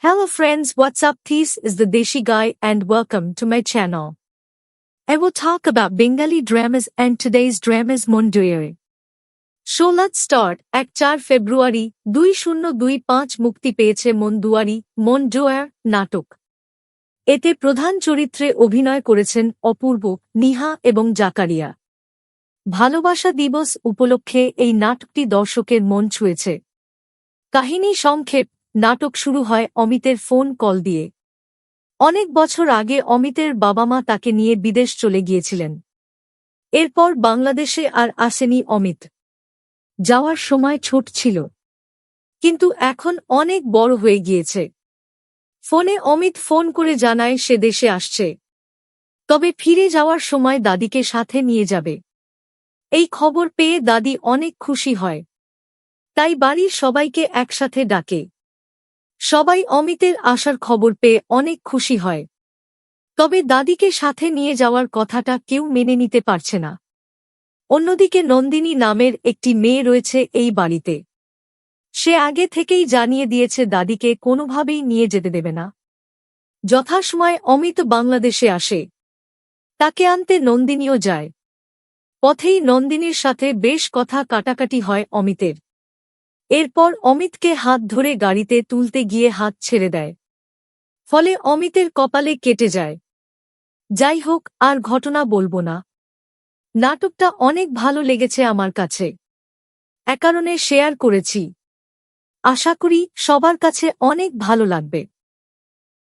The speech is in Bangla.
Hello friends, what's up? This is the Deshi Guy and welcome to my channel. I will talk about Bengali dramas and today's drama is Monduari. So let's start. 1 ফেব্রুয়ারি 2025 মুক্তি পেয়েছে মনদুয়ার নাটক। এতে প্রধান চরিত্রে অভিনয় করেছেন অপূর্ব, নিহা এবং জাকারিয়া। ভালোবাসা দিবস উপলক্ষে এই নাটকটি দর্শকের মন ছুঁয়েছে। কাহিনী সংক্ষেপ, নাটক শুরু হয় অমিতের ফোন কল দিয়ে। অনেক বছর আগে অমিতের বাবা-মা তাকে নিয়ে বিদেশ চলে গিয়েছিলেন। এরপর বাংলাদেশে আর আসেনি অমিত। যাওয়ার সময় ছোট ছিল, কিন্তু এখন অনেক বড় হয়ে গিয়েছে। ফোনে অমিত ফোন করে জানায় সে দেশে আসছে, তবে ফিরে যাওয়ার সময় দাদিকে সাথে নিয়ে যাবে। এই খবর পেয়ে দাদি অনেক খুশি হয়, তাই বাড়ির সবাইকে একসাথে ডাকে। সবাই অমিতের আসার খবর পেয়ে অনেক খুশি হয়, তবে দাদিকে সাথে নিয়ে যাওয়ার কথাটা কেউ মেনে নিতে পারছে না। অন্যদিকে নন্দিনী নামের একটি মেয়ে রয়েছে এই বাড়িতে। সে আগে থেকেই জানিয়ে দিয়েছে দাদিকে কোনোভাবেই নিয়ে যেতে দেবে না। যথাসময়ে অমিত বাংলাদেশে আসে, তাকে আনতে নন্দিনীও যায়। পথেই নন্দিনীর সাথে বেশ কথা কাটাকাটি হয় অমিতের। এরপর অমিতকে হাত ধরে গাড়িতে তুলতে গিয়ে হাত ছেড়ে দেয়, ফলে অমিতের কপালে কেটে যায়। যাই হোক, আর ঘটনা বলবো না। নাটকটা অনেক ভালো লেগেছে আমার কাছে, এ কারণে শেয়ার করেছি। আশা করি সবার কাছে অনেক ভালো লাগবে।